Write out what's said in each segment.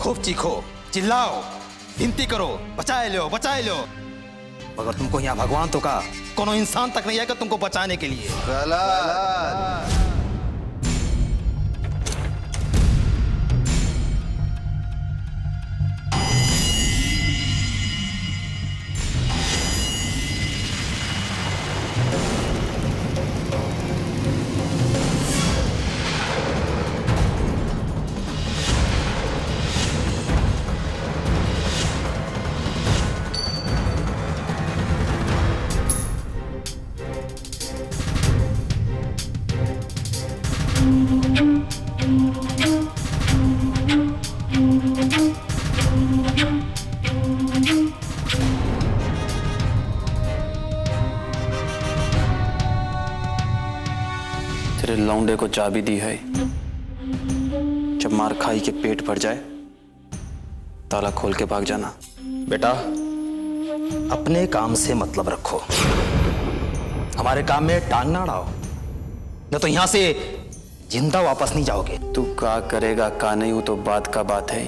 खूब चीखो, चिल्लाओ, गिनती करो, बचाए लो, बचाए लो। मगर तुमको यहाँ भगवान तो का कोनो इंसान तक नहीं आएगा तुमको बचाने के लिए। गलत। तेरे लौंडे को चाबी दी है, जब मार खाई के पेट भर जाए ताला खोल के भाग जाना। बेटा, अपने काम से मतलब रखो, हमारे काम में टांग ना अड़ाओ, न तो यहां से जिंदा वापस नहीं जाओगे। तू का करेगा का नहीं, वो तो बात का बात है।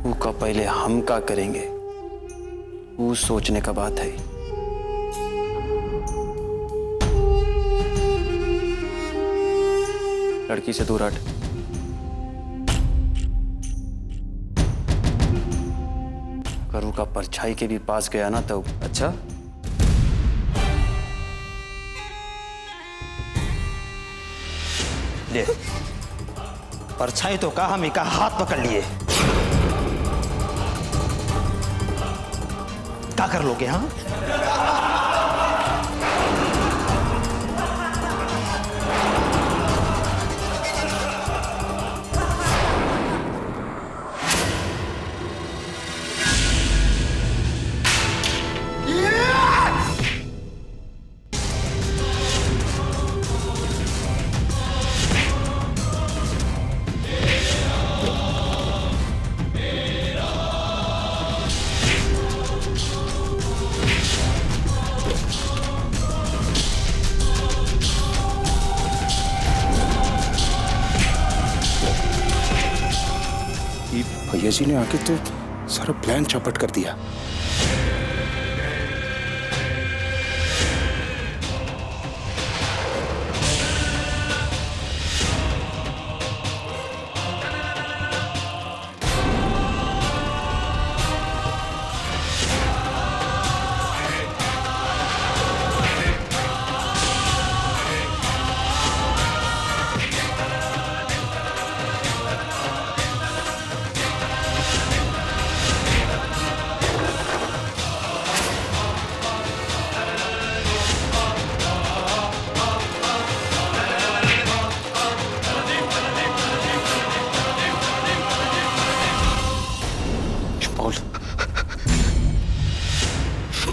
वो का पहले हम का करेंगे वो सोचने का बात है। लड़की से दूर हट। अगर उसका परछाई के भी पास गया ना तो अच्छा, ले परछाई तो कहा, हम का हाथ पकड़ लिए, क्या कर लोगे? हाँ, भैया जी ने आके तो सारा प्लान चौपट कर दिया।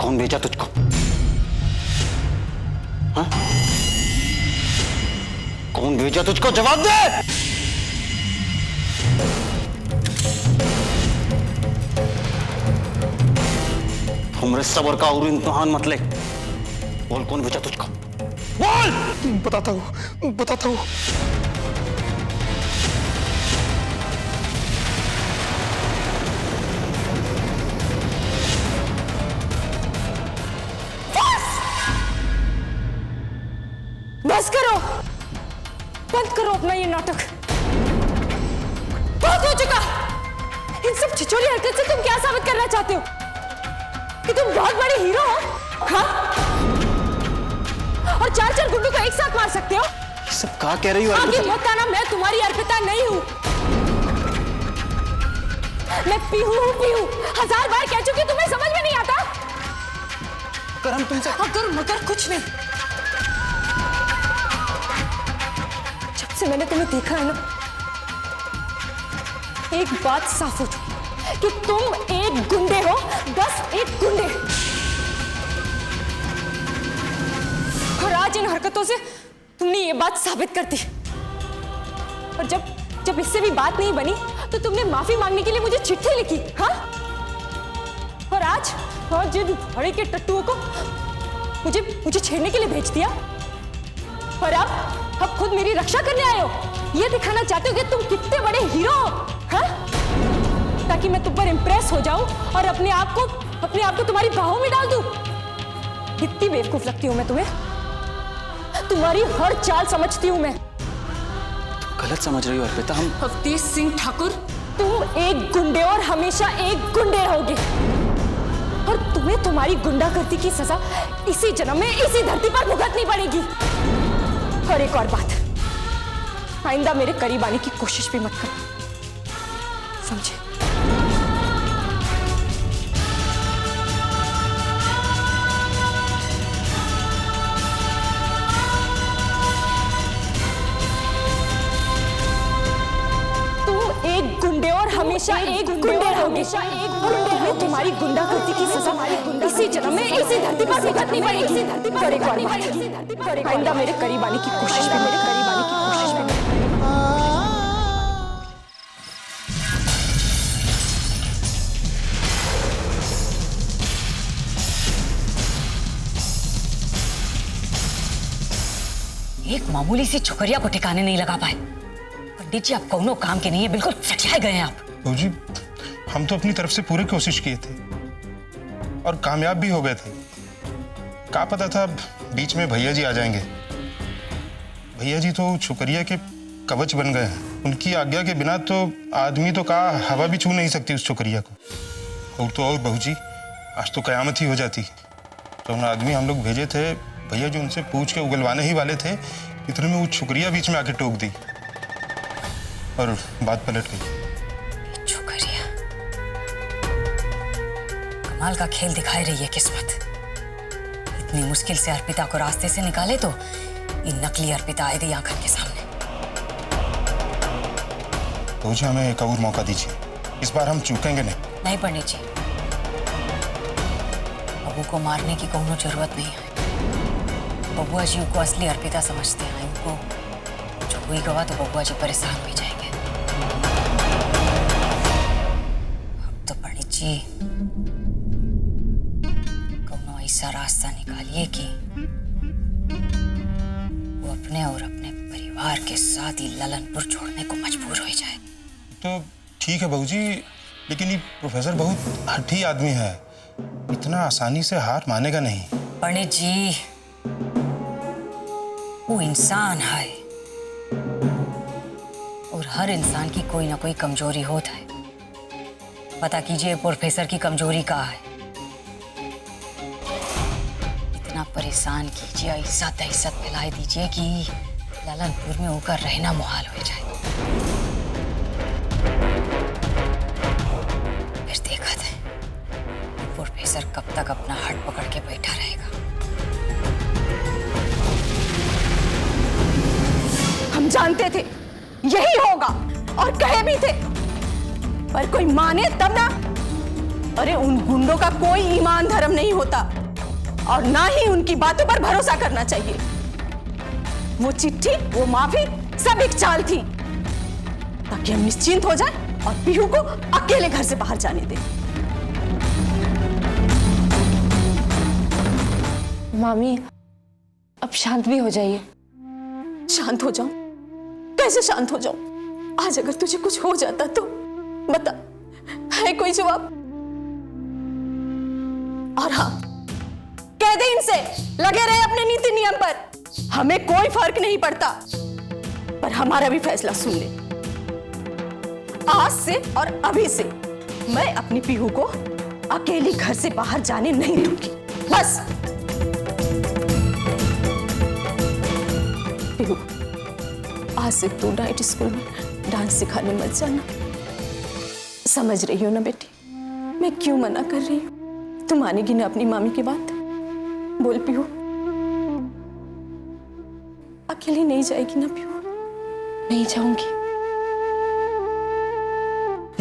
कौन भेजा तुझको? हाँ? कौन भेजा तुझको? जवाब दे। हमरे सबर का और इम्तिहान मत ले। बोल, कौन भेजा तुझको? बोल। बताता हूँ। बस करो, बंद करो अपना ये नाटक। बहुत हो चुका। इन सब छिछोली हरकत से तुम क्या साबित करना चाहते हो? कि तुम बहुत बड़े हीरो हो? हाँ? और चार गुंडों को एक साथ मार सकते हो? सब क्या कह रही हो? आगे मत आना, मैं तुम्हारी अर्पिता नहीं हूं। मैं पीहू 1000 बार कह चुकी, तुम्हें समझ में नहीं आता? अगर हम तुमसे अगर मगर कुछ नहीं। से मैंने तुम्हें देखा है ना, एक बात साफ हो चुकी कि तुम एक गुंडे हो, बस एक गुंडे। और आज इन हरकतों से तुमने ये बात साबित कर दी। और जब इससे भी बात नहीं बनी तो तुमने माफी मांगने के लिए मुझे चिट्ठी लिखी। हाँ? और आज और जिन भाड़े के टट्टुओं को मुझे छेड़ने के लिए भेज दिया, और अब खुद मेरी रक्षा करने आए हो। ये दिखाना चाहते हो कि तुम कितने बड़े हीरो हो, हाँ? ताकि मैं तुम पर इंप्रेस हो जाऊं और अपने आप को तुम्हारी बाहों में डाल दूं। कितनी बेवकूफ लगती हूं मैं तुम्हें। तुम्हारी हर चाल समझती हूं मैं। गलत समझ रही हो अर्पिता। हम अवधेश सिंह ठाकुर, तुम एक गुंडे और हमेशा एक गुंडे रहोगे, और तुम्हें तुम्हारी गुंडागर्दी की सजा इसी जन्म में इसी धरती पर भुगतनी पड़ेगी। और एक और बात, आइंदा मेरे करीब आने की कोशिश भी मत करो, समझे? गुंडे और हमेशा एक गुंडे रहोगे। तुम्हें तुम्हारी गुंडागर्दी की सजा इसी जन्म में इसी धरती पर भुगतनी पड़ेगी। और एक और बात, आइंदा मेरे करीब आने की कोशिश भी एक मामूली सी छोकरिया को ठिकाने नहीं लगा पाए। पंडित जी, आप कौनो काम के नहीं है, बिल्कुल सठियाए गए हैं आप। बहू जी, हम तो अपनी तरफ से पूरी कोशिश किए थे और कामयाब भी हो गए थे। क्या पता था बीच में भैया जी आ जाएंगे। भैया जी तो छोकरिया के कवच बन गए हैं। उनकी आज्ञा के बिना तो आदमी तो का हवा भी छू नहीं सकती उस छोकरिया को। और तो और बहू जी, आज तो कयामत ही हो जाती। तो उन आदमी हम लोग भेजे थे, भैया जी उनसे पूछ के उगलवाने ही वाले थे, इतने में वो छोकरिया बीच में आके टोक दी और बात पलट गई। छोकरिया, कमाल का खेल दिखाई रही है किस्मत। इतनी मुश्किल से अर्पिता को रास्ते से निकाले तो ये नकली अर्पिता आई थी आंखन के सामने। तो हमें एक और मौका दीजिए, इस बार हम चूकेंगे नहीं। नहीं पंडित जी, बबू को मारने की कोनो जरूरत नहीं है। बबुआ जी को असली अर्पिता समझते हैं। उनको जो हुई गवा तो बबुआ जी परेशान हो जाएंगे। अब तो पंडित जी कोनो ऐसा रास्ता निकालिए कि वो अपने और अपने परिवार के साथ ही ललनपुर छोड़ने को मजबूर हो जाए। तो ठीक है बहू जी, लेकिन ये प्रोफेसर बहुत हठी आदमी है, इतना आसानी से हार मानेगा नहीं। पंडित जी, वो इंसान है और हर इंसान की कोई ना कोई कमजोरी होता है। पता कीजिए प्रोफेसर की कमजोरी क्या है। इतना परेशान कीजिए, ऐसा दहशत फैलाई दीजिए कि ललनपुर में होकर रहना मुहाल हो जाए। फिर देखा था प्रोफेसर कब तक अपना हट पकड़ के बैठा रहेगा। हम जानते थे यही होगा और कहे भी थे, पर कोई माने तब ना। अरे उन गुंडों का कोई ईमान धर्म नहीं होता और ना ही उनकी बातों पर भरोसा करना चाहिए। वो चिट्ठी, वो माफी सब एक चाल थी ताकि हम निश्चिंत हो जाएं और पीहू को अकेले घर से बाहर जाने दें। मामी, अब शांत भी हो जाइए। शांत हो जाऊं? कैसे शांत हो जाऊं? आज अगर तुझे कुछ हो जाता तो बता, है कोई जवाब? और हाँ, कह दे इनसे लगे रहे अपने नीति नियम पर। हमें कोई फर्क नहीं पड़ता, पर हमारा भी फैसला सुन ले। आज से और अभी से मैं अपनी पीहू को अकेली घर से बाहर जाने नहीं दूंगी। बस पीहू, आज से तू नाइट स्कूल में डांस सिखाने मत जाना। समझ रही हो ना बेटी, मैं क्यों मना कर रही हूँ? तू मानेगी ना अपनी मामी की बात? बोल पीहू, अकेली नहीं जाएगी ना पीहू? नहीं जाऊंगी।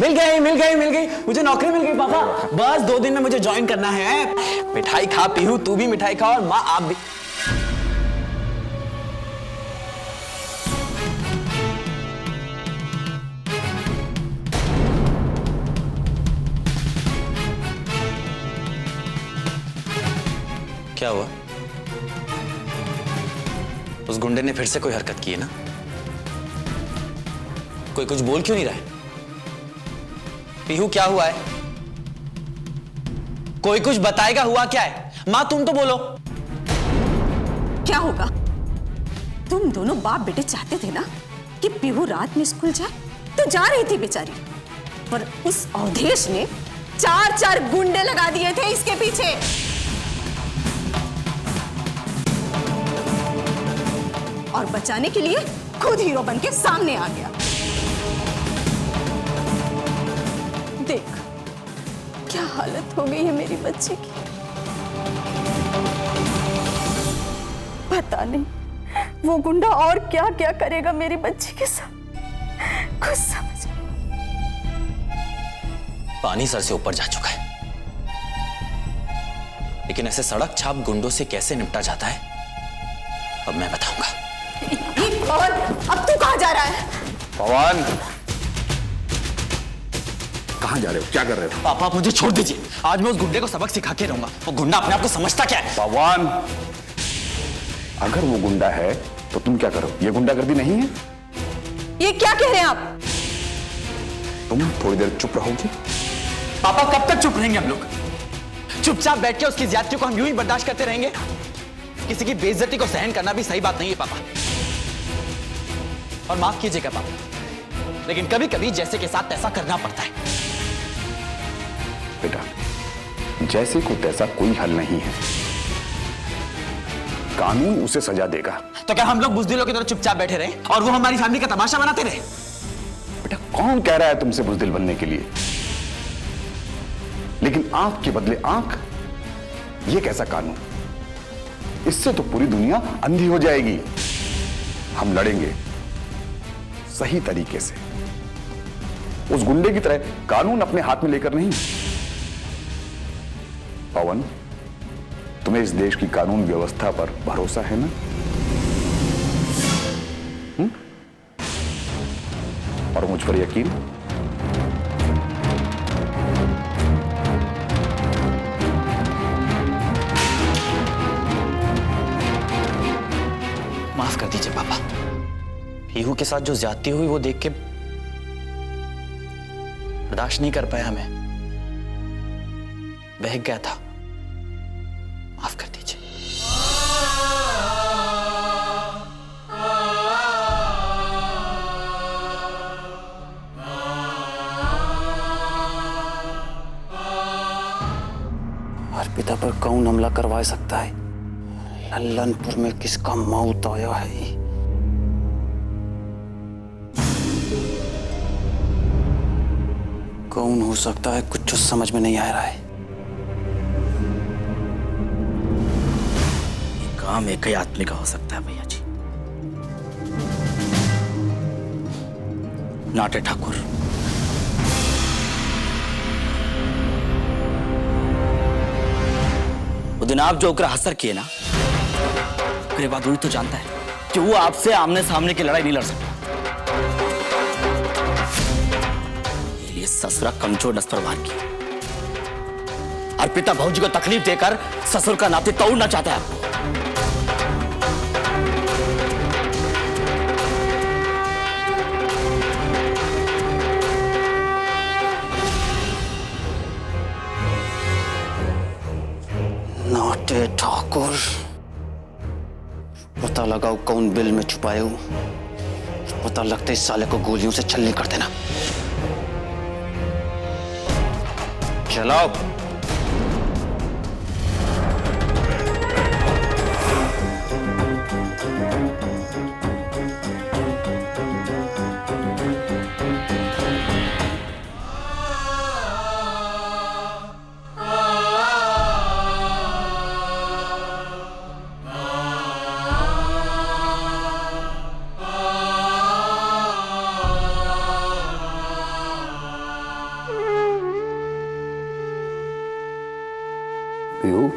मिल गई मुझे नौकरी मिल गई पापा। बस 2 दिन में मुझे ज्वाइन करना है। मिठाई खा पीहू, तू भी मिठाई खा और माँ आप भी। क्या हुआ? उस गुंडे ने फिर से कोई हरकत की है ना? कोई कुछ बोल क्यों नहीं रहा है? पीहू क्या हुआ है? कोई कुछ बताएगा हुआ क्या है? मां तुम तो बोलो। क्या होगा? तुम दोनों बाप बेटे चाहते थे ना कि पीहू रात में स्कूल जाए, तो जा रही थी बेचारी, पर उस अवधेश ने 4 गुंडे लगा दिए थे इसके पीछे। और बचाने के लिए खुद हीरो बन के सामने आ गया। देख क्या हालत हो गई है मेरी बच्ची की। पता नहीं वो गुंडा और क्या क्या करेगा मेरी बच्ची के साथ, कुछ समझ नहीं। पानी सर से ऊपर जा चुका है, लेकिन ऐसे सड़क छाप गुंडों से कैसे निपटा जाता है अब मैं बताऊंगा। पवन, अब तू कहां जा रहा है? पवन, कहां जा रहे हो? क्या कर रहे हो? पापा आप मुझे छोड़ दीजिए। आज मैं उस गुंडे को सबक सिखा के रहूंगा। वो गुंडा अपने आप को समझता क्या है? पवन, अगर वो गुंडा है तो तुम क्या करो? ये गुंडागर्दी नहीं है। ये क्या कह रहे हैं आप? तुम थोड़ी देर चुप रहोगी? पापा कब तक चुप रहेंगे हम लोग? चुपचाप बैठ के उसकी ज्यादती को हम यूं ही बर्दाश्त करते रहेंगे? किसी की बेइज्जती को सहन करना भी सही बात नहीं है पापा। और माफ कीजिएगा पापा, लेकिन कभी कभी जैसे के साथ ऐसा करना पड़ता है। बेटा, जैसे को तैसा कोई हल नहीं है, कानून उसे सजा देगा। तो क्या हम लोग बुजदिलों की तरह चुपचाप बैठे रहे और वो हमारी फैमिली का तमाशा बनाते रहे? बेटा, कौन कह रहा है तुमसे बुजदिल बनने के लिए? लेकिन आंख के बदले आंख, ये कैसा कानून? इससे तो पूरी दुनिया अंधी हो जाएगी। हम लड़ेंगे सही तरीके से, उस गुंडे की तरह कानून अपने हाथ में लेकर नहीं। पवन, तुम्हें इस देश की कानून व्यवस्था पर भरोसा है ना? और मुझ पर यकीन? माफ कर दीजिए पापा, पीहू के साथ जो ज्यादती हुई वो देख के बर्दाश्त नहीं कर पाया मैं, बहक गया था। माफ कर दीजिए। अर्पिता पर कौन हमला करवा सकता है? लल्लनपुर में किसका मौत आया है? कौन हो सकता है? कुछ समझ में नहीं आ रहा है। काम एक ही आदमी का हो सकता है भैया जी, नाटे ठाकुर। वो दिन आप जो ओकरा हसर किए ना, उसके बाद वही तो जानता है कि वो आपसे आमने सामने की लड़ाई नहीं लड़ सकता। ये ससुरा कमजोर नस पर वार किया। अर्पिता भाऊजी को तकलीफ देकर ससुर का नाते तोड़ना चाहता है आपको। नाटे ठाकुर, पता लगाओ कौन बिल में छुपाए हो। पता लगते इस साले को गोलियों से छलनी कर देना। चलाओ। पीहू,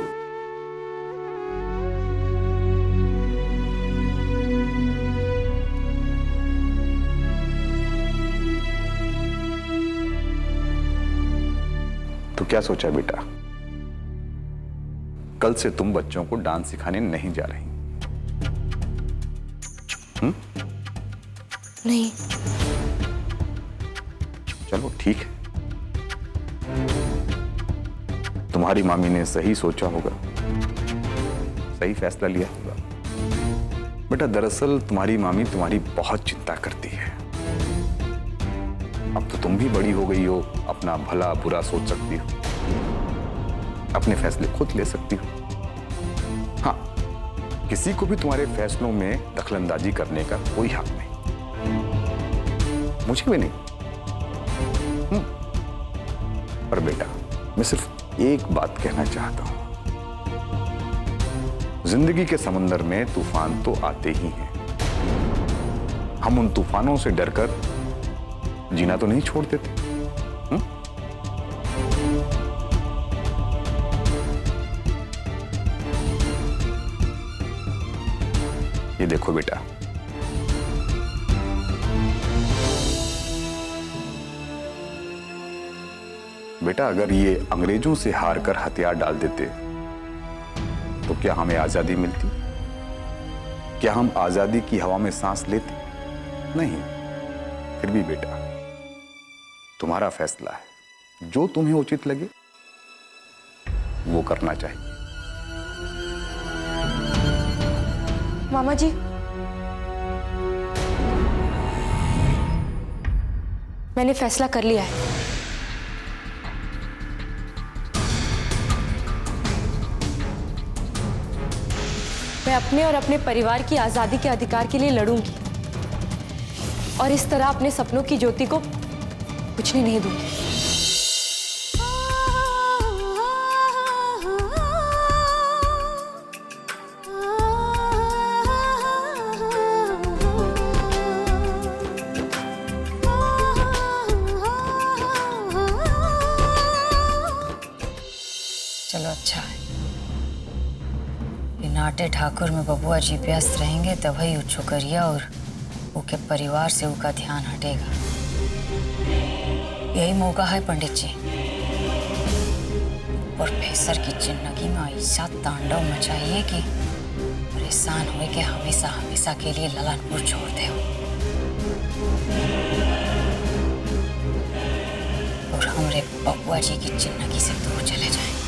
तो क्या सोचा बेटा? कल से तुम बच्चों को डांस सिखाने नहीं जा रही। नहीं। चलो ठीक है, तुम्हारी मामी ने सही सोचा होगा, सही फैसला लिया होगा। बेटा दरअसल तुम्हारी मामी तुम्हारी बहुत चिंता करती है। अब तो तुम भी बड़ी हो गई हो, अपना भला बुरा सोच सकती हो, अपने फैसले खुद ले सकती हो। हाँ, किसी को भी तुम्हारे फैसलों में दखलंदाजी करने का कोई हक नहीं, मुझे भी नहीं। पर बेटा मैं सिर्फ एक बात कहना चाहता हूं, जिंदगी के समंदर में तूफान तो आते ही हैं। हम उन तूफानों से डरकर जीना तो नहीं छोड़ देते। ये देखो बेटा, बेटा अगर ये अंग्रेजों से हार कर हथियार डाल देते तो क्या हमें आजादी मिलती? क्या हम आजादी की हवा में सांस लेते? नहीं। फिर भी बेटा तुम्हारा फैसला है, जो तुम्हें उचित लगे वो करना चाहिए। मामा जी, मैंने फैसला कर लिया है। मैं अपने और अपने परिवार की आजादी के अधिकार के लिए लड़ूंगी और इस तरह अपने सपनों की ज्योति को बुझने नहीं दूंगी। चलो अच्छा है, ये नाटे ठाकुर में बबुआ जी व्यस्त रहेंगे तभी छोकरिया और उनके परिवार से उनका ध्यान हटेगा। यही मौका है पंडित जी, प्रोफेसर की जिंदगी में ऐसा तांडव मचाइए कि परेशान हुए कि हमेशा हमेशा के लिए ललनपुर छोड़ दे और हमरे बबुआ जी की जिंदगी से दूर चले जाएं।